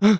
Hello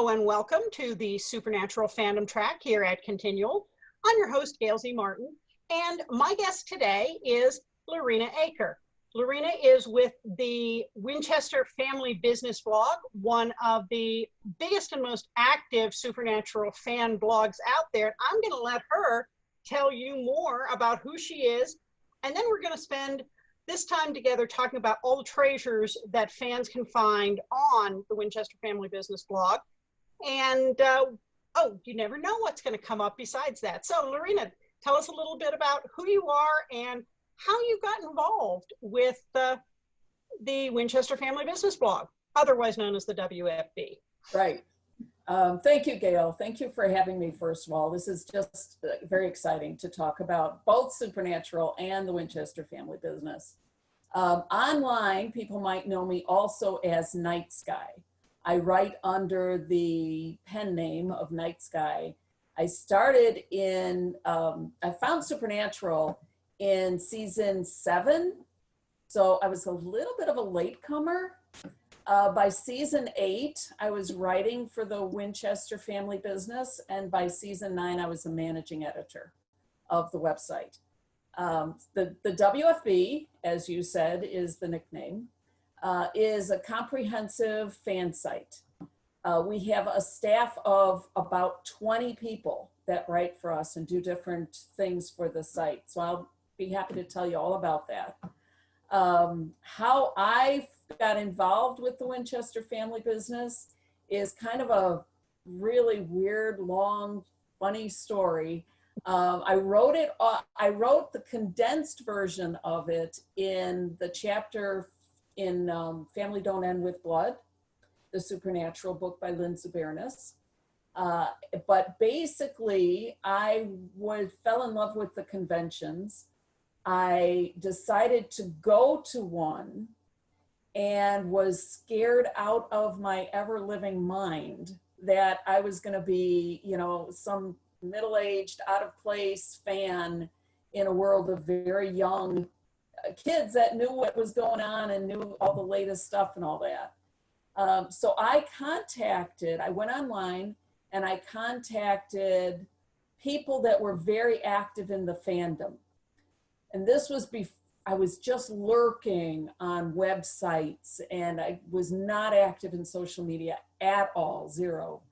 and welcome to the Supernatural Fandom track here at Continual. I'm your host, Gail Z. Martin, and my guest today is Laurena Aker. Laurena is with the Winchester Family Business blog, one of the biggest and most active Supernatural fan blogs out there. I'm going to let her tell you more about who she is, and then we're going to spend this time together talking about all the treasures that fans can find on the Winchester Family Business blog. And you never know what's going to come up besides that. So Laurena, tell us a little bit about who you are and how you got involved with the Winchester Family Business blog, otherwise known as the WFB. Right. Thank you, Gail. Thank you for having me, first of all. This is just very exciting to talk about both Supernatural and the Winchester Family Business. Online, people might know me also as Night Sky. I write under the pen name of Night Sky. I started I found Supernatural in season 7. So I was a little bit of a latecomer. By season 8, I was writing for the Winchester Family Business. And by season 9, I was the managing editor of the website. The WFB, as you said, is the nickname. Is a comprehensive fan site. We have a staff of about 20 people that write for us and do different things for the site. So I'll be happy to tell you all about that. How I got involved with the Winchester Family Business is kind of a really weird, long, funny story. I wrote the condensed version of it in the chapter in Family Don't End with Blood, the Supernatural book by Lynn Zubernis. But basically, I fell in love with the conventions. I decided to go to one and was scared out of my ever-living mind that I was going to be, some middle-aged, out-of-place fan in a world of very young kids that knew what was going on and knew all the latest stuff and all that. So I went online and I contacted people that were very active in the fandom. And this was I was just lurking on websites and I was not active in social media at all, zero.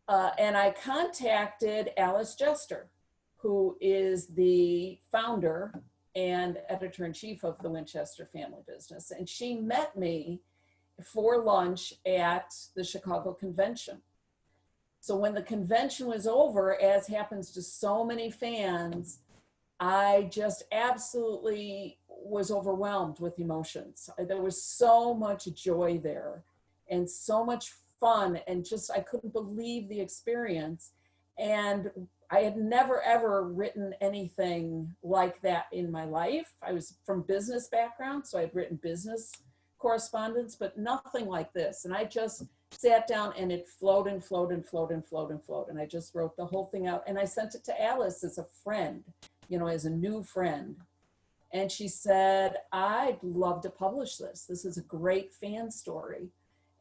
And I contacted Alice Jester, who is the founder and editor-in-chief of the Winchester Family Business. And she met me for lunch at the Chicago convention. So when the convention was over, as happens to so many fans, I just absolutely was overwhelmed with emotions. There was so much joy there and so much fun, and I couldn't believe the experience. And I had never, ever written anything like that in my life. I was from business background, so I'd written business correspondence, but nothing like this. And I just sat down and it flowed and flowed and flowed and flowed and flowed. And I just wrote the whole thing out and I sent it to Alice as a friend, as a new friend. And she said, I'd love to publish this. This is a great fan story.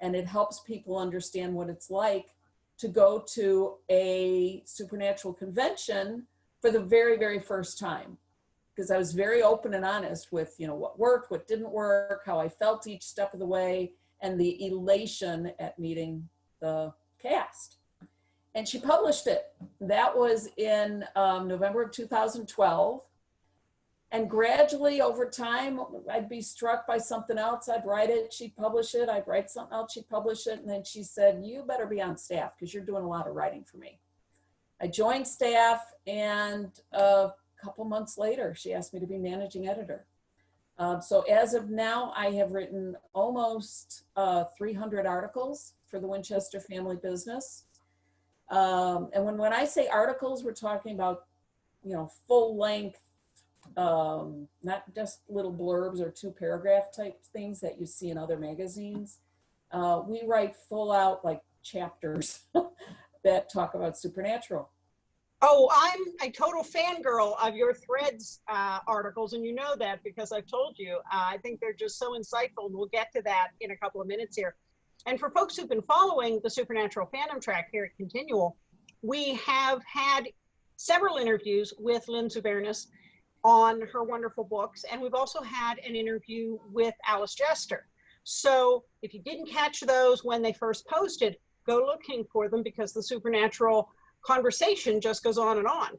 And it helps people understand what it's like to go to a Supernatural convention for the very, very first time. Because I was very open and honest with, what worked, what didn't work, how I felt each step of the way, and the elation at meeting the cast. And she published it. That was in November of 2012. And gradually over time, I'd be struck by something else. I'd write it, she'd publish it. I'd write something else, she'd publish it. And then she said, you better be on staff because you're doing a lot of writing for me. I joined staff, and a couple months later, she asked me to be managing editor. So as of now, I have written almost 300 articles for the Winchester Family Business. And when I say articles, we're talking about, full length not just little blurbs or 2-paragraph type things that you see in other magazines. We write full out like chapters that talk about Supernatural. Oh, I'm a total fangirl of your Threads articles, and you know that because I've told you. I think they're just so insightful, and we'll get to that in a couple of minutes here. And for folks who've been following the Supernatural Fandom track here at Continual, we have had several interviews with Lynn Zubernis on her wonderful books, and we've also had an interview with Alice Jester. So if you didn't catch those when they first posted, go looking for them because the Supernatural conversation just goes on and on.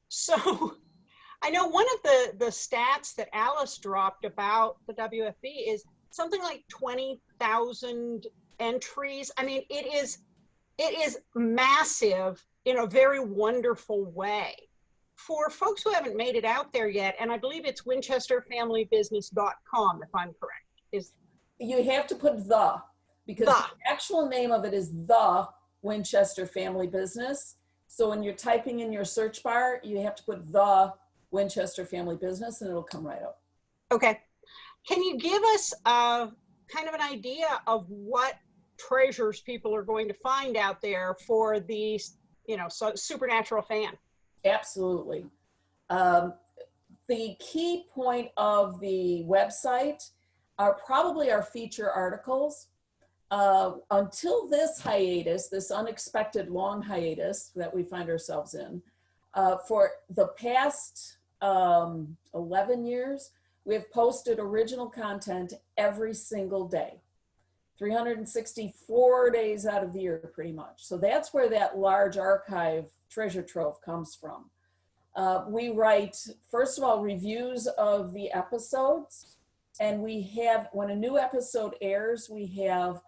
So I know one of the stats that Alice dropped about the WFB is something like 20,000 entries. I mean, it is massive in a very wonderful way. For folks who haven't made it out there yet, and I believe it's winchesterfamilybusiness.com, if I'm correct. You have to put the, because the actual name of it is the Winchester Family Business. So when you're typing in your search bar, you have to put the Winchester Family Business and it'll come right up. Okay. Can you give us kind of an idea of what treasures people are going to find out there for the, Supernatural fan? Absolutely. The key point of the website are probably our feature articles. Until this hiatus, this unexpected long hiatus that we find ourselves in, for the past 11 years, we have posted original content every single day, 364 days out of the year, pretty much. So that's where that large archive treasure trove comes from. We write, first of all, reviews of the episodes, and we have, when a new episode airs, we have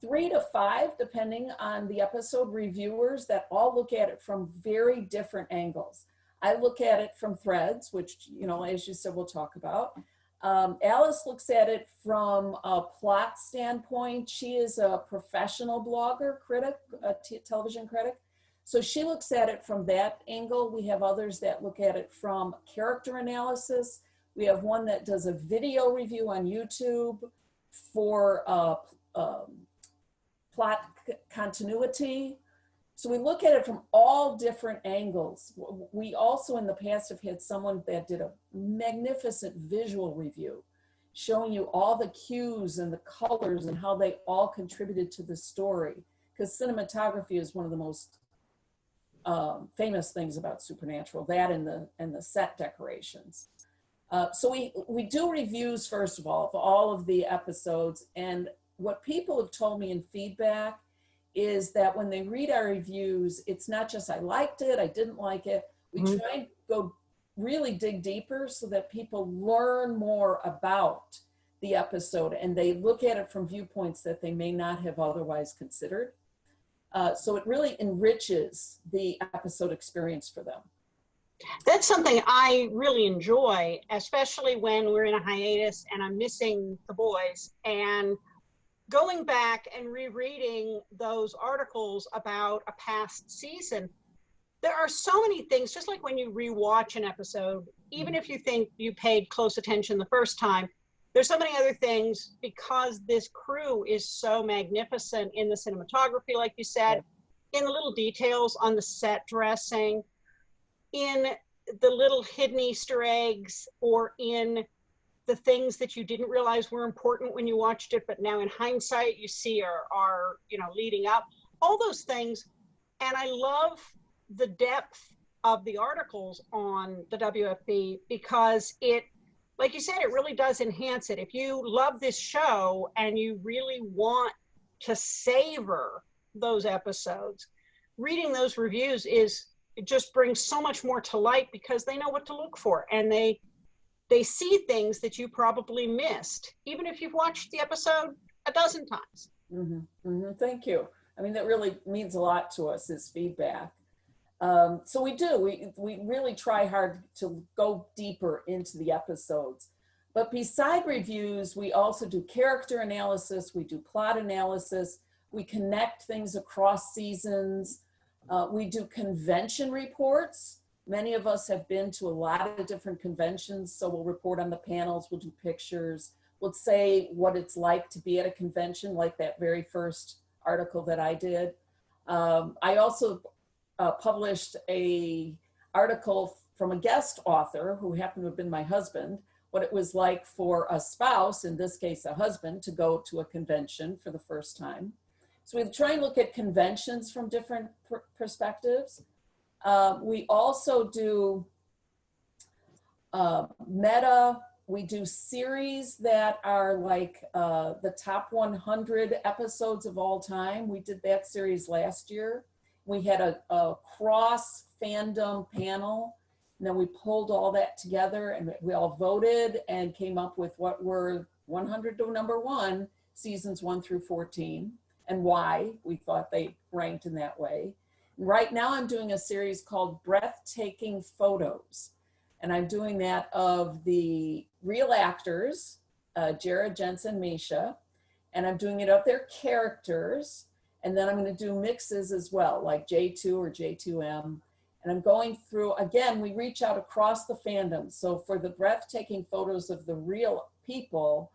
3 to 5, depending on the episode, reviewers that all look at it from very different angles. I look at it from Threads, which, as you said, we'll talk about. Alice looks at it from a plot standpoint. She is a professional blogger, critic, a television critic. So she looks at it from that angle. We have others that look at it from character analysis. We have one that does a video review on YouTube for plot continuity. So we look at it from all different angles. We also in the past have had someone that did a magnificent visual review showing you all the cues and the colors and how they all contributed to the story. Because cinematography is one of the most famous things about Supernatural, that and the set decorations. So we do reviews, first of all of the episodes, and what people have told me in feedback is that when they read our reviews, it's not just I liked it, I didn't like it. We try and go really dig deeper so that people learn more about the episode and they look at it from viewpoints that they may not have otherwise considered. So it really enriches the episode experience for them. That's something I really enjoy, especially when we're in a hiatus and I'm missing the boys, and going back and rereading those articles about a past season. There are so many things, just like when you rewatch an episode, even if you think you paid close attention the first time, there's so many other things because this crew is so magnificent in the cinematography, like you said, in the little details on the set dressing, in the little hidden Easter eggs, or in the things that you didn't realize were important when you watched it, but now in hindsight you see are leading up, all those things. And I love the depth of the articles on the WFB because it, like you said, it really does enhance it. If you love this show and you really want to savor those episodes, reading those reviews it just brings so much more to light because they know what to look for, and they see things that you probably missed, even if you've watched the episode a dozen times. Thank you. I mean, that really means a lot to us, this feedback. So we really try hard to go deeper into the episodes. But beside reviews, we also do character analysis, we do plot analysis, we connect things across seasons, we do convention reports. Many of us have been to a lot of different conventions, so we'll report on the panels, we'll do pictures, we'll say what it's like to be at a convention, like that very first article that I did. I also published a article from a guest author who happened to have been my husband, what it was like for a spouse, in this case a husband, to go to a convention for the first time. So we try and look at conventions from different perspectives. We also do meta. We do series that are like the top 100 episodes of all time. We did that series last year. We had a cross fandom panel, and then we pulled all that together and we all voted and came up with what were 100 to number 1, seasons 1 through 14, and why we thought they ranked in that way. Right now I'm doing a series called Breathtaking Photos. And I'm doing that of the real actors, Jared, Jensen, Misha, and I'm doing it of their characters. And then I'm going to do mixes as well, like J2 or J2M. And I'm going through, again, we reach out across the fandom. So for the breathtaking photos of the real people,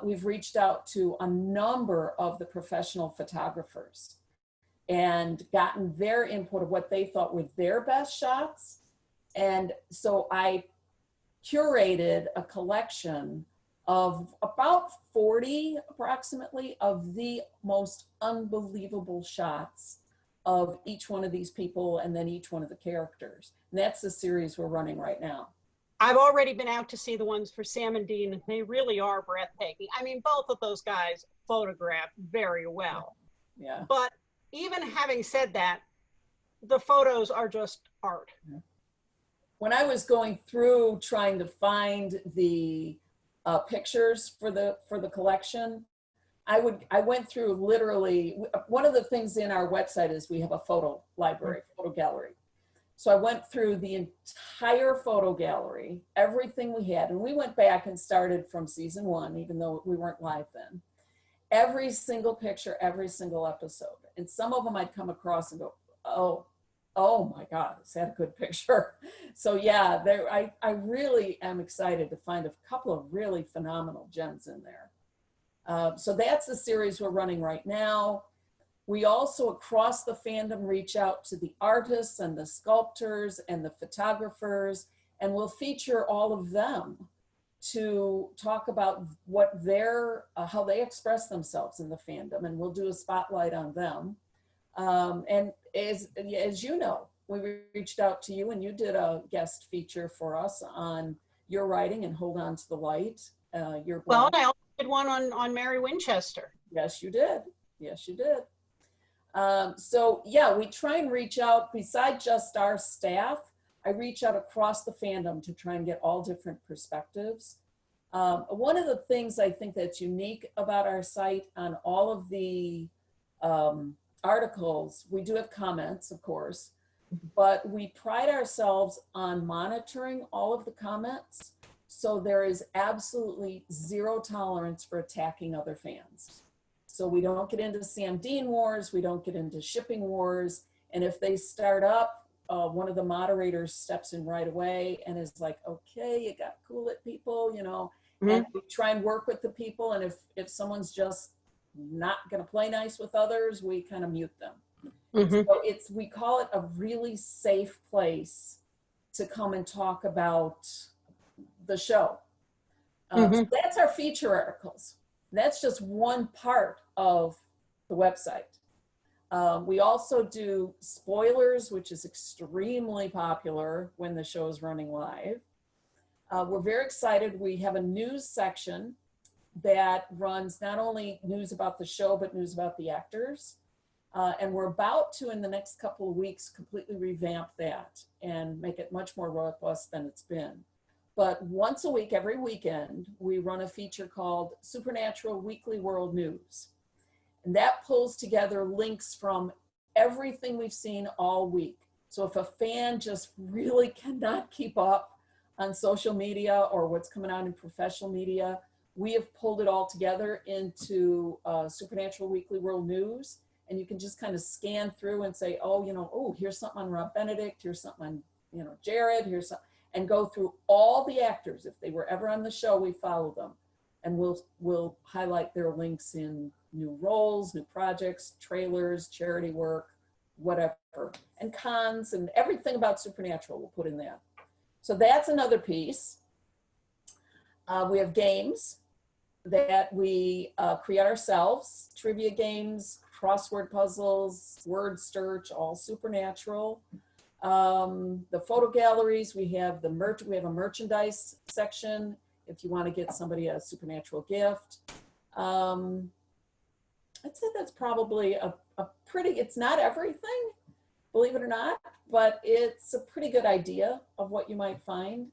we've reached out to a number of the professional photographers and gotten their input of what they thought were their best shots. And so I curated a collection of about 40 approximately of the most unbelievable shots of each one of these people and then each one of the characters. And that's the series we're running right now. I've already been out to see the ones for Sam and Dean, and they really are breathtaking. I mean, both of those guys photograph very well. Yeah. But even having said that, the photos are just art. Yeah. When I was going through trying to find the pictures for the collection, I went through literally, one of the things in our website is we have a photo library, photo gallery. So I went through the entire photo gallery, everything we had, and we went back and started from season 1, even though we weren't live then. Every single picture, every single episode. And some of them I'd come across and go, oh my God, is that a good picture? So yeah, I really am excited to find a couple of really phenomenal gems in there. So that's the series we're running right now. We also, across the fandom, reach out to the artists and the sculptors and the photographers, and we'll feature all of them to talk about what how they express themselves in the fandom, and we'll do a spotlight on them. And as you know, we reached out to you and you did a guest feature for us on your writing and Hold On to the Light. Your blog. Well, and I also did one on Mary Winchester. Yes, you did. Yes, you did. So yeah, we try and reach out, besides just our staff, I reach out across the fandom to try and get all different perspectives. One of the things I think that's unique about our site, on all of the articles, we do have comments, of course, but we pride ourselves on monitoring all of the comments. So there is absolutely zero tolerance for attacking other fans. So we don't get into Sam Dean wars, we don't get into shipping wars. And if they start up, one of the moderators steps in right away and is like, okay, you got to cool it, people, you know. And we try and work with the people. And if someone's just not going to play nice with others, we kind of mute them. So we call it a really safe place to come and talk about the show. So that's our feature articles. That's just one part of the website. We also do spoilers, which is extremely popular when the show is running live. We're very excited. We have a news section that runs not only news about the show, but news about the actors. And we're about to, in the next couple of weeks, completely revamp that and make it much more robust than it's been. But once a week, every weekend, we run a feature called Supernatural Weekly World News. And that pulls together links from everything we've seen all week. So if a fan just really cannot keep up on social media or what's coming out in professional media, we have pulled it all together into Supernatural Weekly World News. And you can just kind of scan through and say, oh, you know, oh, here's something on Rob Benedict, here's something on, Jared, here's some, and go through all the actors. If they were ever on the show, we follow them. And we'll highlight their links in new roles, new projects, trailers, charity work, whatever, and cons and everything about Supernatural we'll put in there. So that's another piece. We have games that we create ourselves, trivia games, crossword puzzles, word search, all Supernatural. The photo galleries, we have a merchandise section if you want to get somebody a Supernatural gift. I'd say that's probably a pretty, it's not everything, believe it or not, but it's a pretty good idea of what you might find.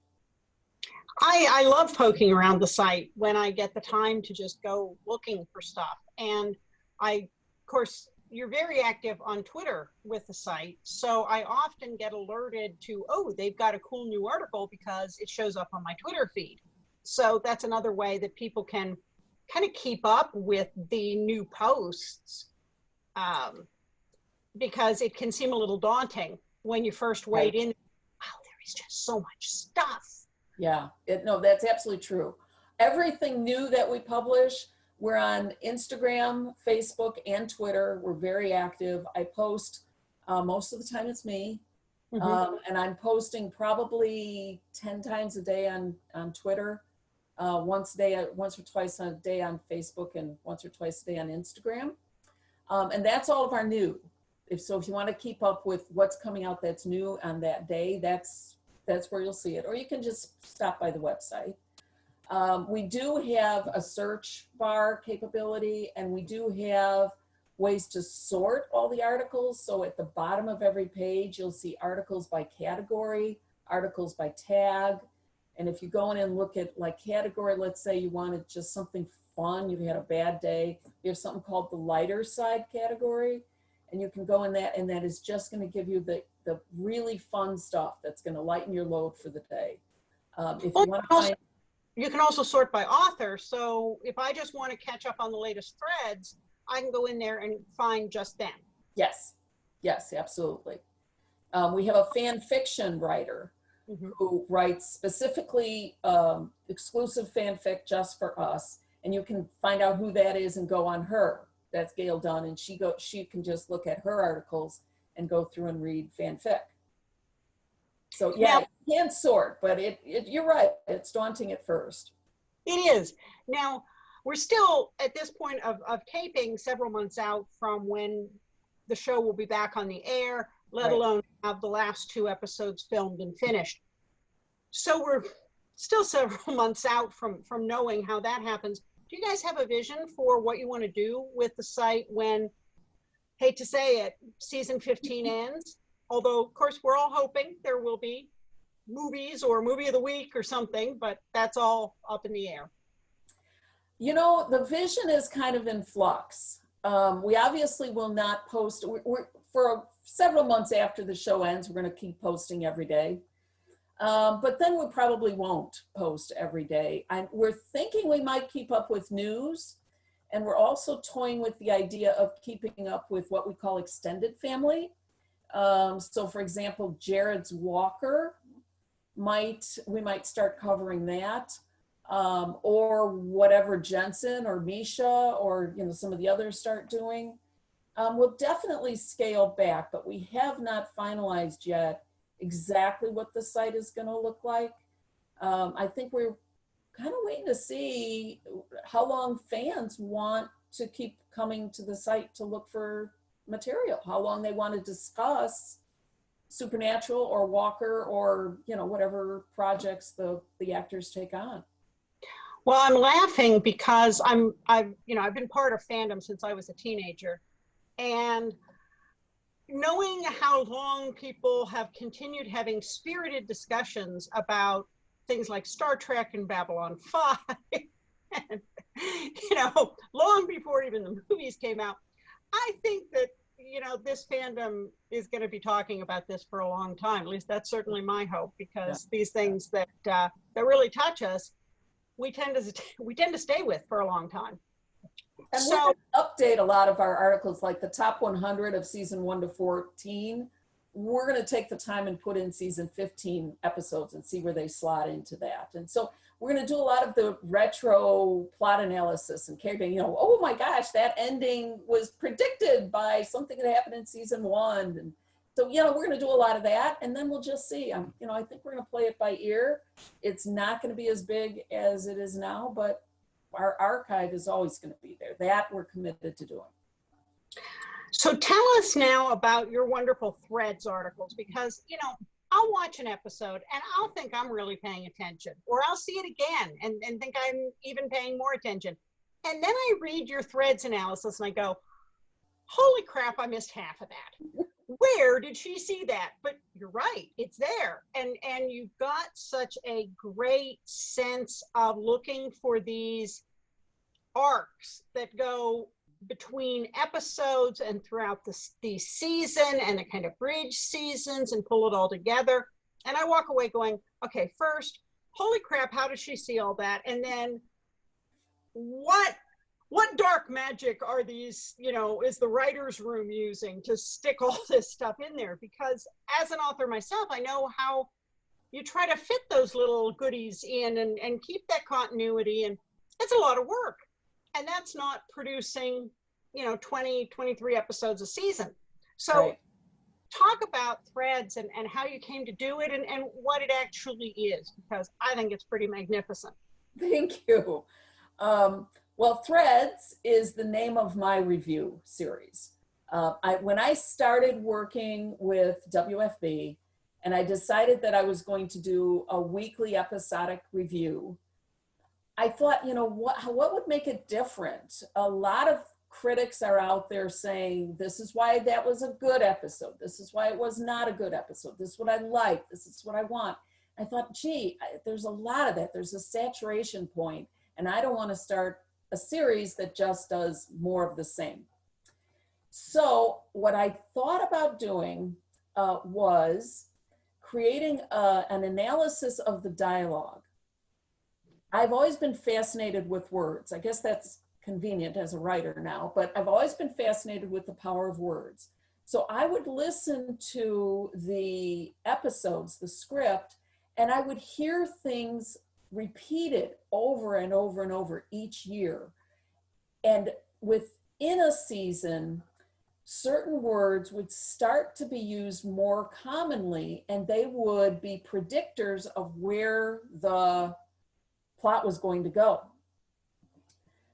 I love poking around the site when I get the time to just go looking for stuff. And of course, you're very active on Twitter with the site. So I often get alerted to, oh, they've got a cool new article because it shows up on my Twitter feed. So that's another way that people can kind of keep up with the new posts, because it can seem a little daunting when you first wade in. Wow, there is just so much stuff. Yeah, no, that's absolutely true. Everything new that we publish, we're on Instagram, Facebook, and Twitter. We're very active. I post, most of the time it's me. Mm-hmm. And I'm posting probably 10 times a day on Twitter, once or twice a day on Facebook, and once or twice a day on Instagram. And that's all of our new. If you want to keep up with what's coming out that's new on that day, that's where you'll see it. Or you can just stop by the website. We do have a search bar capability, and we do have ways to sort all the articles. So at the bottom of every page, you'll see articles by category, articles by tag. And if you go in and look at like category, let's say you wanted just something fun, you had a bad day, you have something called the lighter side category, and you can go in that, and that is just going to give you the really fun stuff that's going to lighten your load for the day. If you want to find, you can also sort by author. So if I just want to catch up on the latest threads, I can go in there and find just them. Yes, absolutely. We have a fan fiction writer, mm-hmm. who writes specifically exclusive fanfic just for us. And you can find out who that is and go on her. That's Gail Dunn, and she can just look at her articles and go through and read fanfic. So yeah, now, you can sort, but you're right, it's daunting at first. It is. Now, we're still at this point of taping several months out from when the show will be back on the air, let alone have the last 2 episodes filmed and finished. So we're still several months out from knowing how that happens. Do you guys have a vision for what you want to do with the site when, hate to say it, season 15 ends? Although, of course, we're all hoping there will be movies or movie of the week or something, but that's all up in the air. You know, the vision is kind of in flux. We obviously will not post, for several months after the show ends, we're going to keep posting every day. But then we probably won't post every day. We're thinking we might keep up with news, and we're also toying with the idea of keeping up with what we call extended family. So for example, Jared's Walker, we might start covering that, or whatever Jensen or Misha or some of the others start doing. We'll definitely scale back, but we have not finalized yet exactly what the site is going to look like. I think we're kind of waiting to see how long fans want to keep coming to the site to look for material, how long they want to discuss Supernatural or Walker or whatever projects the actors take on. Well, I'm laughing because I've been part of Fandom since I was a teenager, and knowing how long people have continued having spirited discussions about things like Star Trek and Babylon 5, and, long before even the movies came out, I think that, this fandom is going to be talking about this for a long time. At least that's certainly my hope, because these things that really touch us, we tend to stay with for a long time. And so we'll update a lot of our articles, like the top 100 of season 1 to 14 we're going to take the time and put in season 15 episodes and see where they slot into that. And so we're going to do a lot of the retro plot analysis and character, you know, oh my gosh, that ending was predicted by something that happened in season 1. And so, you know, we're going to do a lot of that, and then we'll just see. You know, I think we're going to play it by ear. It's not going to be as big as it is now, but our archive is always going to be there. That we're committed to doing. So tell us now about your wonderful Threads articles, because, you know, I'll watch an episode and I'll think I'm really paying attention, or I'll see it again and think I'm even paying more attention. And then I read your Threads analysis and I go, holy crap, I missed half of that. Where did she see that? But you're right, it's there. And you've got such a great sense of looking for these arcs that go between episodes and throughout the season, and a kind of bridge seasons and pull it all together. And I walk away going, okay, first, holy crap, how does she see all that? And then what dark magic are these, you know, is the writer's room using to stick all this stuff in there? Because as an author myself, I know how you try to fit those little goodies in and keep that continuity, and it's a lot of work. And that's not producing, you know, 20, 23 episodes a season. So right. Talk about Threads and how you came to do it and what it actually is, because I think it's pretty magnificent. Thank you. Well, Threads is the name of my review series. When I started working with WFB and I decided that I was going to do a weekly episodic review, I thought, you know, what would make it different? A lot of critics are out there saying, this is why that was a good episode. This is why it was not a good episode. This is what I like. This is what I want. I thought, gee, there's a lot of that. There's a saturation point, and I don't want to start a series that just does more of the same. So what I thought about doing was creating an analysis of the dialogue. I've always been fascinated with words. I guess that's convenient as a writer now, but I've always been fascinated with the power of words. So I would listen to the episodes, the script, and I would hear things repeated over and over and over each year. And within a season, certain words would start to be used more commonly, and they would be predictors of where the plot was going to go.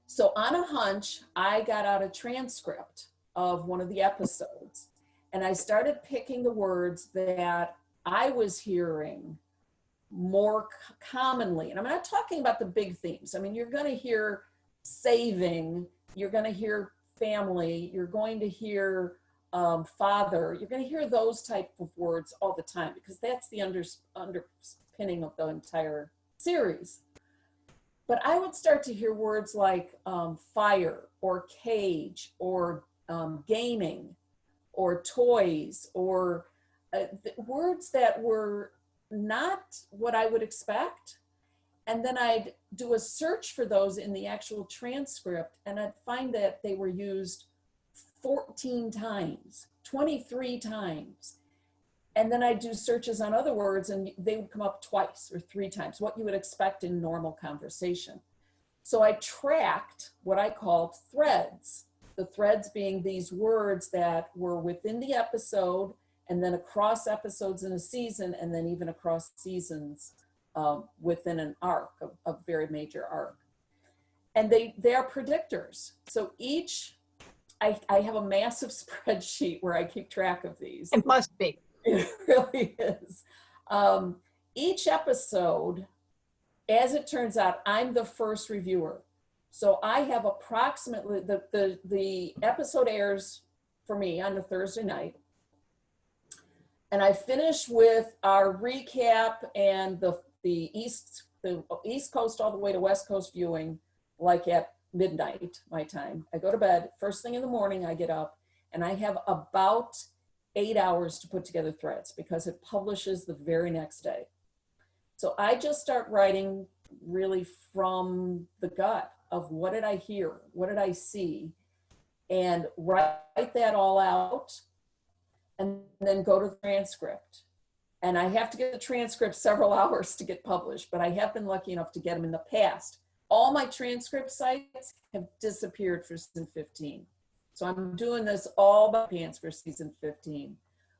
So on a hunch, I got out a transcript of one of the episodes, and I started picking the words that I was hearing more commonly. And I'm not talking about the big themes. I mean, you're going to hear saving, you're going to hear family, you're going to hear father, you're going to hear those type of words all the time, because that's the underpinning of the entire series. But I would start to hear words like fire or cage or gaming or toys, or words that were not what I would expect. And then I'd do a search for those in the actual transcript, and I'd find that they were used 14 times, 23 times. And then I'd do searches on other words, and they would come up twice or 3 times, what you would expect in normal conversation. So I tracked what I called threads, the threads being these words that were within the episode, and then across episodes in a season, and then even across seasons within an arc, a very major arc. And they are predictors. So I have a massive spreadsheet where I keep track of these. It must be. It really is. Each episode, as it turns out, I'm the first reviewer. So I have approximately, the episode airs for me on a Thursday night. And I finish with our recap and the East Coast all the way to West Coast viewing, like at midnight, my time. I go to bed, first thing in the morning I get up, and I have about 8 hours to put together threads because it publishes the very next day. So I just start writing really from the gut of what did I hear, what did I see, and write that all out. and then go to the transcript. And I have to get the transcript several hours to get published, but I have been lucky enough to get them in the past. All my transcript sites have disappeared for season 15. So I'm doing this all by pants for season 15.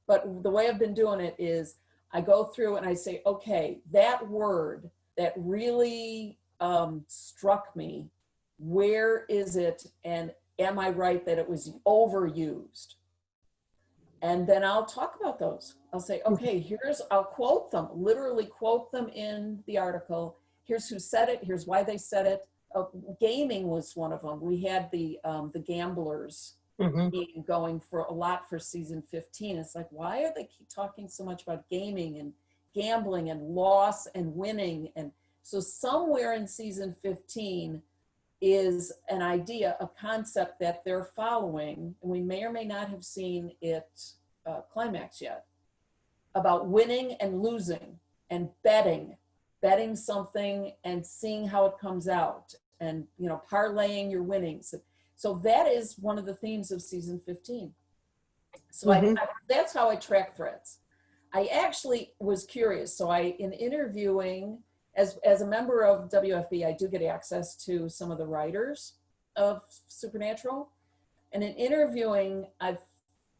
But the way I've been doing it is I go through and I say, okay, that word that really struck me, where is it? And am I right that it was overused? And then I'll talk about those. I'll say, okay, I'll quote them, literally quote them in the article. Here's who said it. Here's why they said it. Gaming was one of them. We had the gamblers going for a lot for season 15. It's like, why are they keep talking so much about gaming and gambling and loss and winning? And so somewhere in season 15 is an idea, a concept that they're following, and we may or may not have seen it climax yet, about winning and losing and betting something and seeing how it comes out, and parlaying your winnings. So that is one of the themes of season 15. So that's how I track threads. I actually was curious. So in interviewing, as a member of WFB, I do get access to some of the writers of Supernatural. And in interviewing, I've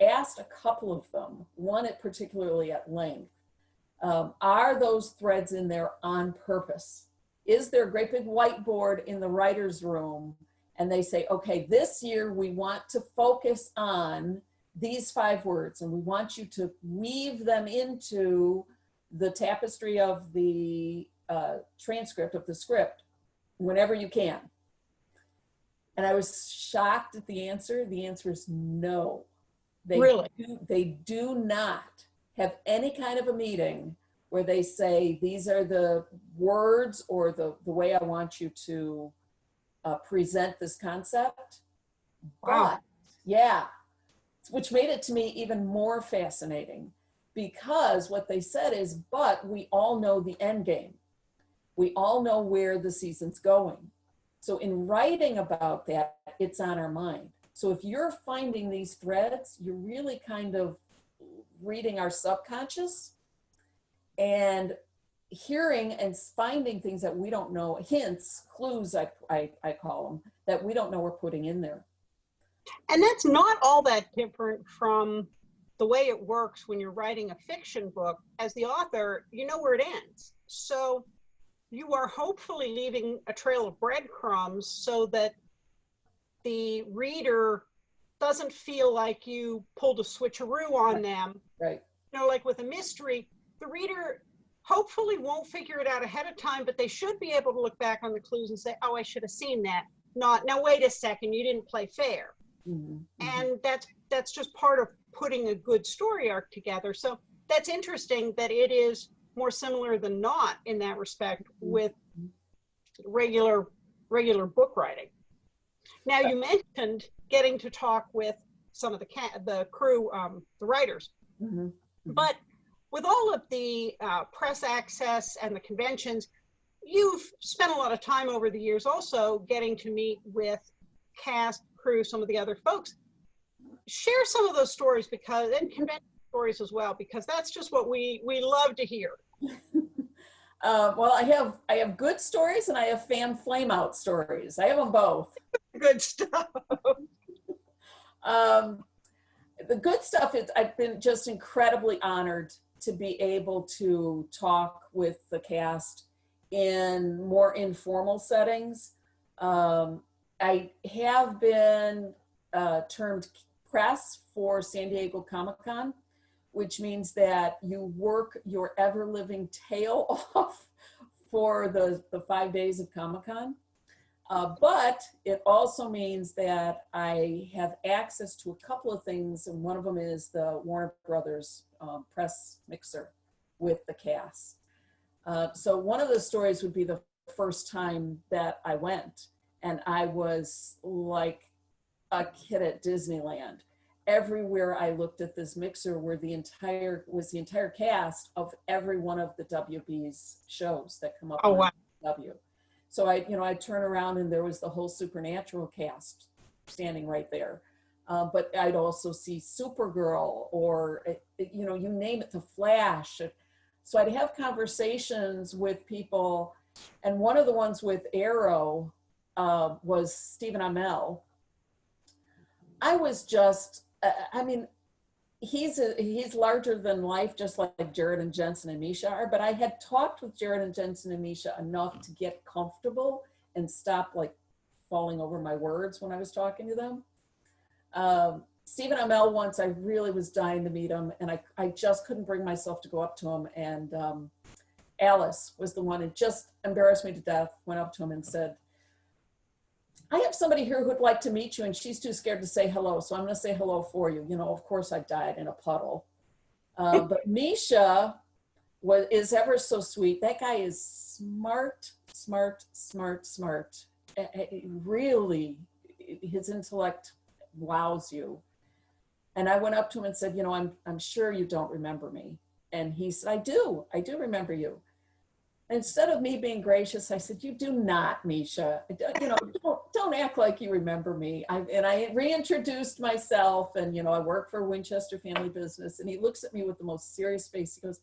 asked a couple of them, one particularly at length, are those threads in there on purpose? Is there a great big whiteboard in the writer's room and they say, okay, this year we want to focus on these 5 words and we want you to weave them into the tapestry of the transcript of the script whenever you can? And I was shocked at the answer. The answer is no. They do not have any kind of a meeting where they say, these are the words or the way I want you to present this concept. Wow. But yeah, which made it to me even more fascinating, because what they said is, but we all know the end game. We all know where the season's going. So in writing about that, it's on our mind. So if you're finding these threads, you're really kind of reading our subconscious and hearing and finding things that we don't know, hints, clues, I call them, that we don't know we're putting in there. And that's not all that different from the way it works when you're writing a fiction book. As the author, you know where it ends. So you are hopefully leaving a trail of breadcrumbs so that the reader doesn't feel like you pulled a switcheroo on them. Right. Like with a mystery, the reader hopefully won't figure it out ahead of time, but they should be able to look back on the clues and say, oh, I should have seen that. Not, now wait a second, you didn't play fair. And that's just part of putting a good story arc together. So that's interesting that it is more similar than not in that respect with regular book writing. Now, you mentioned getting to talk with some of the crew, the writers, but with all of the press access and the conventions, you've spent a lot of time over the years also getting to meet with cast, crew, some of the other folks. Share some of those stories, and convention stories as well, because that's just what we love to hear. Well, I have good stories and I have fan flame out stories. I have them both. Good stuff. The good stuff is I've been just incredibly honored to be able to talk with the cast in more informal settings. I have been termed press for San Diego Comic-Con, which means that you work your ever-living tail off for the 5 days of Comic-Con. But it also means that I have access to a couple of things, and one of them is the Warner Brothers press mixer with the cast. So one of the stories would be the first time that I went, and I was like a kid at Disneyland. Everywhere I looked at this mixer was the entire cast of every one of the WB's shows that come up on W. So I'd turn around and there was the whole Supernatural cast standing right there. But I'd also see Supergirl or, you know, you name it, The Flash. So I'd have conversations with people. And one of the ones with Arrow was Stephen Amell. I was just, I mean, he's larger than life, just like Jared and Jensen and Misha are. But I had talked with Jared and Jensen and Misha enough to get comfortable and stop like falling over my words when I was talking to them. Stephen Amell once, I really was dying to meet him, and I just couldn't bring myself to go up to him. And Alice was the one who just embarrassed me to death, went up to him and said, I have somebody here who'd like to meet you, and she's too scared to say hello, so I'm going to say hello for you. You know, of course I died in a puddle. But Misha is ever so sweet. That guy is smart, smart, smart, smart. Really, his intellect wows you. And I went up to him and said, you know, I'm sure you don't remember me. And he said, I do remember you. Instead of me being gracious, I said, you do not, Misha. You know, don't act like you remember me. And I reintroduced myself, and, you know, I work for Winchester Family Business. And he looks at me with the most serious face. He goes,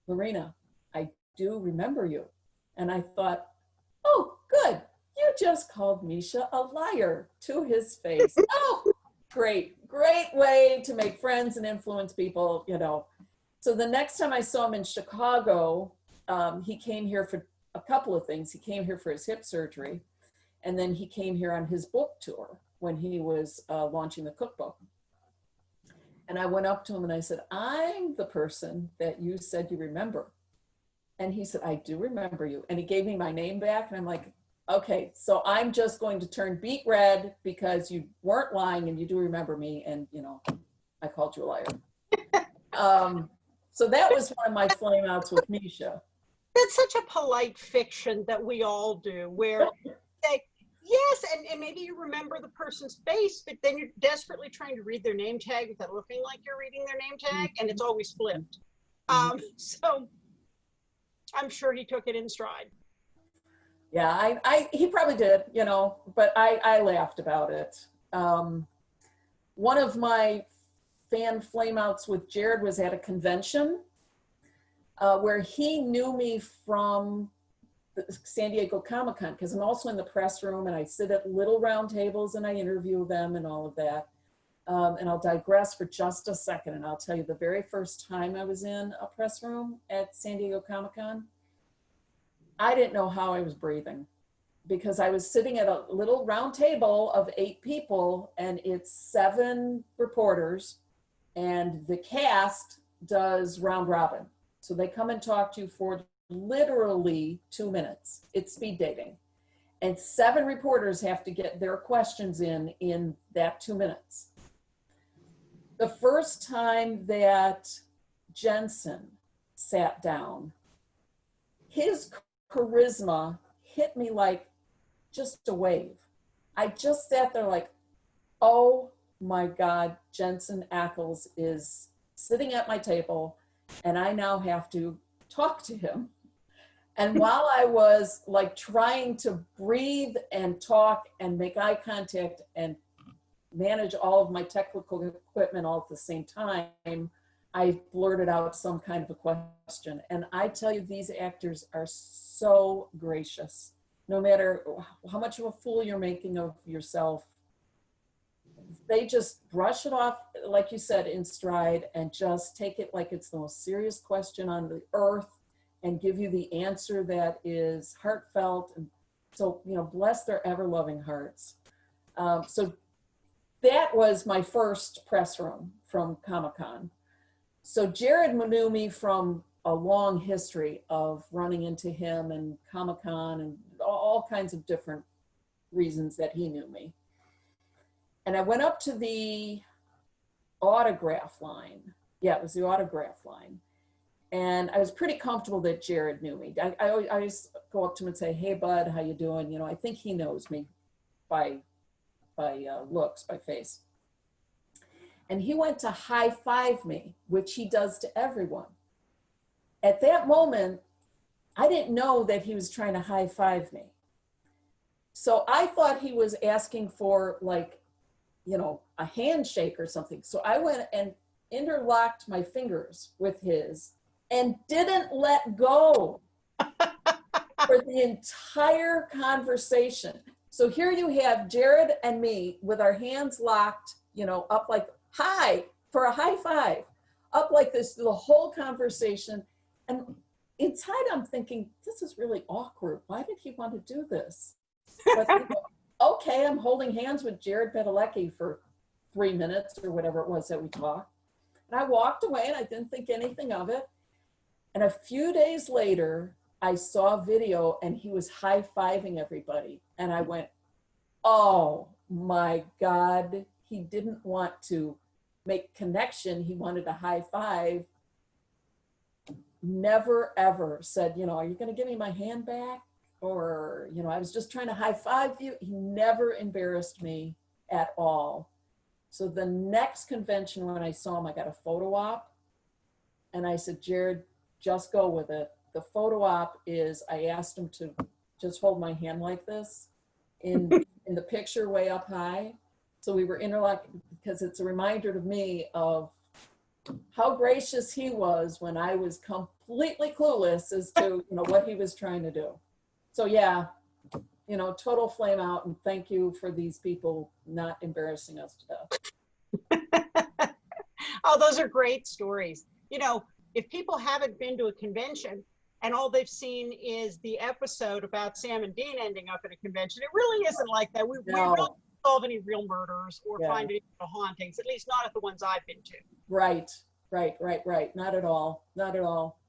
Laurena, I do remember you. And I thought, oh, good. You just called Misha a liar to his face. Oh, great way to make friends and influence people, you know. So the next time I saw him in Chicago, he came here for a couple of things. He came here for his hip surgery, and then he came here on his book tour when he was launching the cookbook. And I went up to him and I said, I'm the person that you said you remember. And he said, I do remember you. And he gave me my name back, and I'm like, okay, so I'm just going to turn beet red because you weren't lying and you do remember me, and, you know, I called you a liar. So that was one of my flame outs with Misha. That's such a polite fiction that we all do, where they, yes, and maybe you remember the person's face, but then you're desperately trying to read their name tag without looking like you're reading their name tag, and it's always flipped. So I'm sure he took it in stride. Yeah, he probably did, you know, but I laughed about it. One of my fan flameouts with Jared was at a convention where he knew me from the San Diego Comic-Con, because I'm also in the press room and I sit at little round tables and I interview them and all of that. And I'll digress for just a second, and I'll tell you the very first time I was in a press room at San Diego Comic-Con, I didn't know how I was breathing, because I was sitting at a little round table of 8 people, and it's 7 reporters, and the cast does round robin. So they come and talk to you for literally 2 minutes. It's speed dating. And 7 reporters have to get their questions in that 2 minutes. The first time that Jensen sat down, his charisma hit me like just a wave. I just sat there like, oh my God, Jensen Ackles is sitting at my table and I now have to talk to him. And while I was like trying to breathe and talk and make eye contact and manage all of my technical equipment all at the same time, I blurted out some kind of a question. And I tell you, these actors are so gracious. No matter how much of a fool you're making of yourself, they just brush it off, like you said, in stride, and just take it like it's the most serious question on the earth and give you the answer that is heartfelt. And so, you know, bless their ever-loving hearts. So that was my first press room from Comic-Con. So Jared knew me from a long history of running into him and Comic-Con and all kinds of different reasons that he knew me. And I went up to the autograph line. Yeah, it was the autograph line. And I was pretty comfortable that Jared knew me. I always go up to him and say, hey, bud, how you doing? You know, I think he knows me by looks, by face. And he went to high five me, which he does to everyone. At that moment, I didn't know that he was trying to high five me. So I thought he was asking for like you know, a handshake or something. So I went and interlocked my fingers with his and didn't let go for the entire conversation. So here you have Jared and me with our hands locked, you know, up like hi, for a high five, up like this the whole conversation. And inside I'm thinking, this is really awkward. Why did he want to do this? But you know, okay, I'm holding hands with Jared Padalecki for 3 minutes or whatever it was that we talked. And I walked away and I didn't think anything of it. And a few days later, I saw a video and he was high-fiving everybody. And I went, oh my God, he didn't want to make connection. He wanted a high five. Never ever said, you know, are you going to give me my hand back? Or, you know, I was just trying to high five you. He never embarrassed me at all. So the next convention when I saw him, I got a photo op and I said, Jared, just go with it. The photo op is, I asked him to just hold my hand like this in the picture way up high. So we were interlocked because it's a reminder to me of how gracious he was when I was completely clueless as to, you know, what he was trying to do. So yeah, you know, total flame out, and thank you for these people not embarrassing us to death. Oh, those are great stories. You know, if people haven't been to a convention and all they've seen is the episode about Sam and Dean ending up at a convention, it really isn't like that. We don't solve any real murders or find any hauntings, at least not at the ones I've been to. Right. Not at all. Not at all.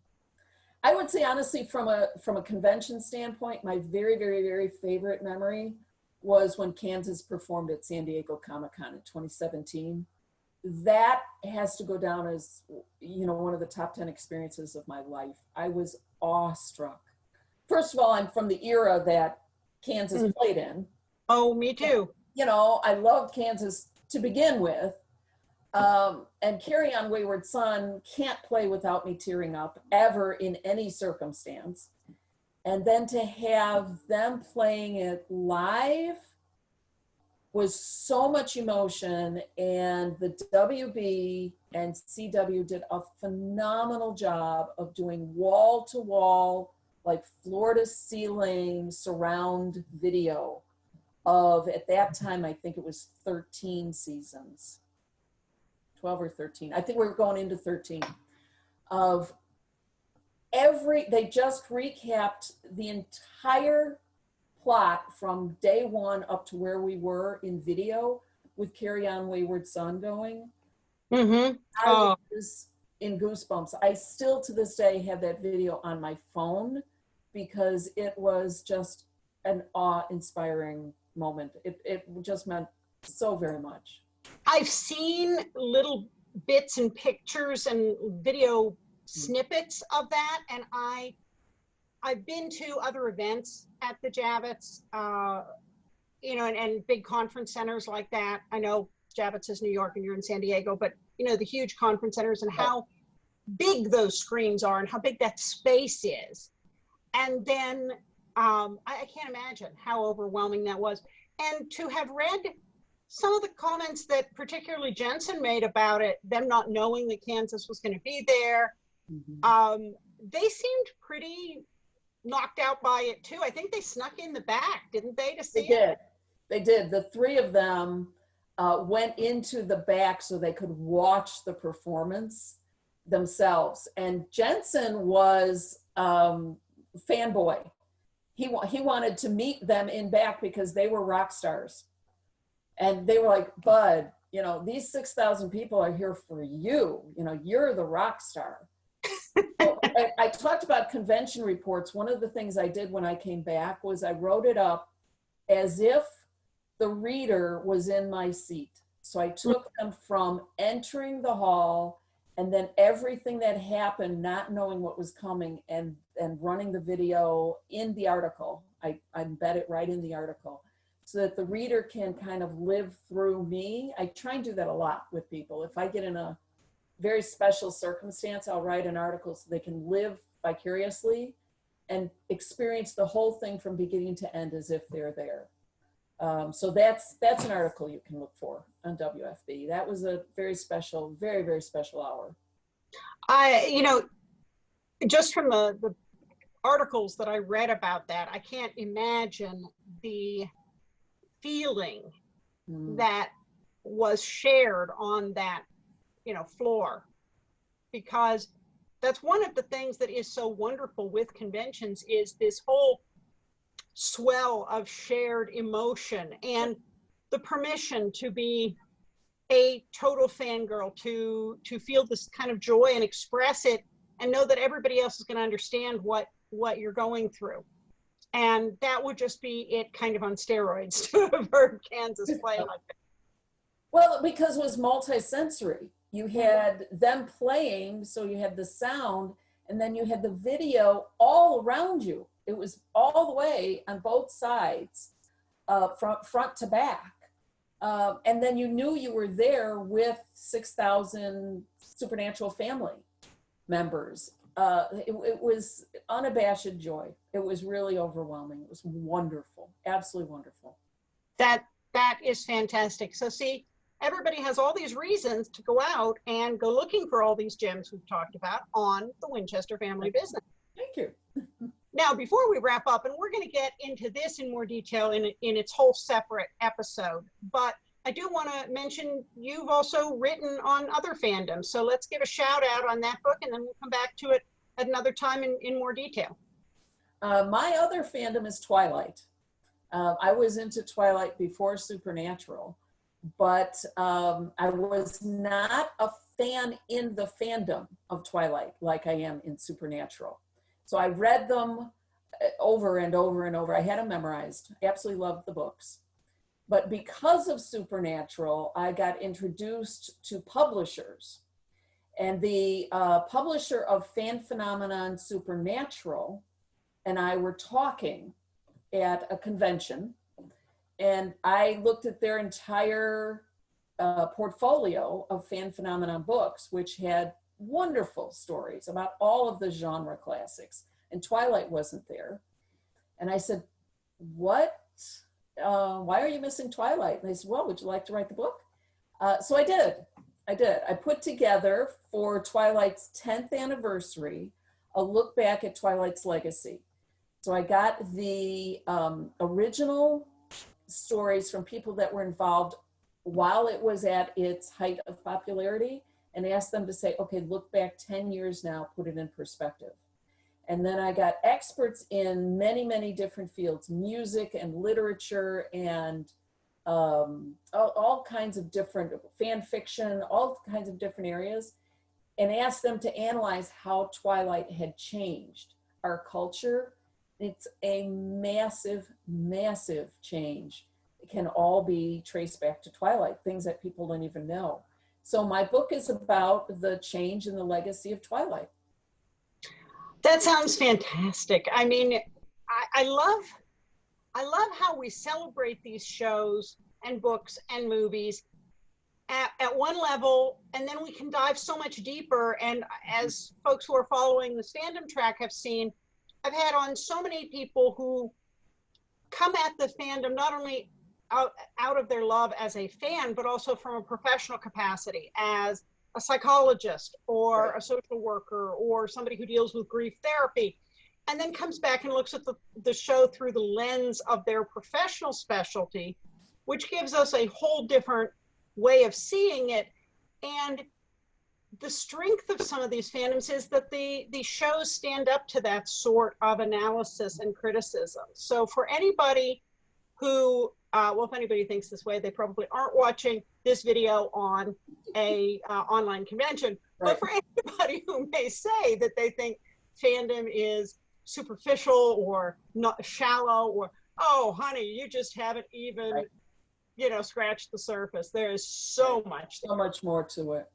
I would say honestly, from a convention standpoint, my very, very, very favorite memory was when Kansas performed at San Diego Comic-Con in 2017. That has to go down as, you know, one of the top 10 experiences of my life. I was awestruck. First of all, I'm from the era that Kansas played in. Oh, me too. You know, I loved Kansas to begin with. And Carry On Wayward Son can't play without me tearing up ever in any circumstance. And then to have them playing it live was so much emotion, and the WB and CW did a phenomenal job of doing wall to wall, like floor to ceiling surround video of, at that time, I think it was 13 seasons. 12 or 13. I think we were going into 13 of they just recapped the entire plot from day one up to where we were in video with Carry On Wayward Son going. I was in goosebumps. I still to this day have that video on my phone because it was just an awe-inspiring moment. It just meant so very much. I've seen little bits and pictures and video snippets of that, and I've been to other events at the Javits, you know, and big conference centers like that. I know Javits is New York and you're in San Diego, but you know, the huge conference centers and how big those screens are and how big that space is. And then I can't imagine how overwhelming that was. And to have read some of the comments that particularly Jensen made about it, them not knowing that Kansas was going to be there, they seemed pretty knocked out by it too. I think they snuck in the back, didn't they, to see it? They did. The three of them went into the back so they could watch the performance themselves. And Jensen was fanboy. He wanted to meet them in back because they were rock stars. And they were like, Bud, you know, these 6,000 people are here for you. You know, you're the rock star. So I talked about convention reports. One of the things I did when I came back was I wrote it up as if the reader was in my seat. So I took them from entering the hall and then everything that happened, not knowing what was coming, and running the video in the article. I embed it right in the article so that the reader can kind of live through me. I try and do that a lot with people. If I get in a very special circumstance, I'll write an article so they can live vicariously and experience the whole thing from beginning to end as if they're there. So that's an article you can look for on WFB. That was a very special, very, very special hour. You know, just from the articles that I read about that, I can't imagine the feeling that was shared on that, you know, floor, because that's one of the things that is so wonderful with conventions is this whole swell of shared emotion and the permission to be a total fangirl, to feel this kind of joy and express it and know that everybody else is going to understand what you're going through. And that would just be it kind of on steroids to have heard Kansas play like that. Well, because it was multi-sensory. You had them playing, so you had the sound, and then you had the video all around you. It was all the way on both sides, front to back. And then you knew you were there with 6,000 Supernatural family members. It was unabashed joy. It was really overwhelming. It was wonderful, absolutely wonderful. That is fantastic. So see, everybody has all these reasons to go out and go looking for all these gems we've talked about on the Winchester Family Business. Thank you. Now, before we wrap up, and we're going to get into this in more detail in its whole separate episode, but I do want to mention you've also written on other fandoms. So let's give a shout out on that book, and then we'll come back to it at another time in more detail. My other fandom is Twilight. I was into Twilight before Supernatural, but I was not a fan in the fandom of Twilight like I am in Supernatural. So I read them over and over and over. I had them memorized. Absolutely loved the books. But because of Supernatural, I got introduced to publishers. And the publisher of Fan Phenomenon Supernatural and I were talking at a convention. And I looked at their entire portfolio of Fan Phenomenon books, which had wonderful stories about all of the genre classics. And Twilight wasn't there. And I said, what? Why are you missing Twilight? And they said, well, would you like to write the book? So I did. I put together for Twilight's 10th anniversary a look back at Twilight's legacy. So I got the original stories from people that were involved while it was at its height of popularity and asked them to say, okay, look back 10 years now, put it in perspective. And then I got experts in many, many different fields, music and literature and all kinds of different fan fiction, all kinds of different areas, and asked them to analyze how Twilight had changed our culture. It's a massive, massive change. It can all be traced back to Twilight, things that people don't even know. So my book is about the change and the legacy of Twilight. That sounds fantastic. I mean, I love how we celebrate these shows and books and movies at one level, and then we can dive so much deeper. And as folks who are following the fandom track have seen, I've had on so many people who come at the fandom not only out of their love as a fan, but also from a professional capacity as a psychologist or a social worker or somebody who deals with grief therapy, and then comes back and looks at the show through the lens of their professional specialty, which gives us a whole different way of seeing it. And the strength of some of these fandoms is that the shows stand up to that sort of analysis and criticism. So for anybody who, well, if anybody thinks this way, they probably aren't watching this video on a online convention. Right. But for anybody who may say that they think fandom is superficial or not shallow, or, oh, honey, you just haven't even, right, you know, scratched the surface. There is so much. So much more to it.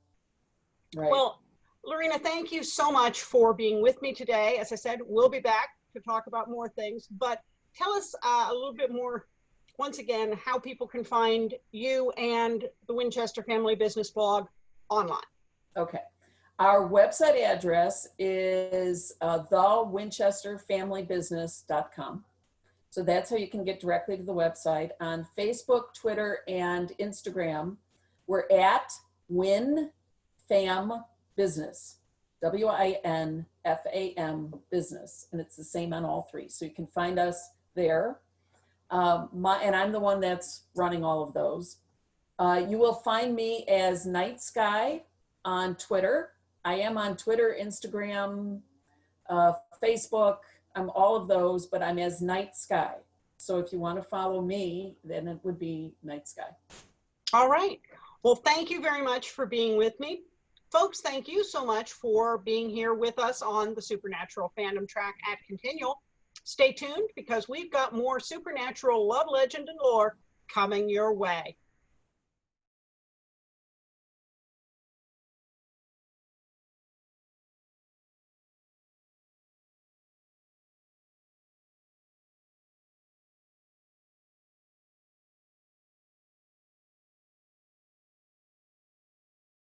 Right. Well, Laurena, thank you so much for being with me today. As I said, we'll be back to talk about more things, but tell us a little bit more, once again, how people can find you and the Winchester Family Business blog online. Okay. Our website address is thewinchesterfamilybusiness.com. So that's how you can get directly to the website. On Facebook, Twitter, and Instagram, we're at WinFam Business, WINFAM Business, and it's the same on all three. So you can find us there. And I'm the one that's running all of those. You will find me as Night Sky on Twitter. I am on Twitter, Instagram, Facebook. I'm all of those, but I'm as Night Sky. So if you want to follow me, then it would be Night Sky. All right. Well, thank you very much for being with me. Folks, thank you so much for being here with us on the Supernatural Fandom Track at Continual. Stay tuned because we've got more supernatural love, legend, and lore coming your way.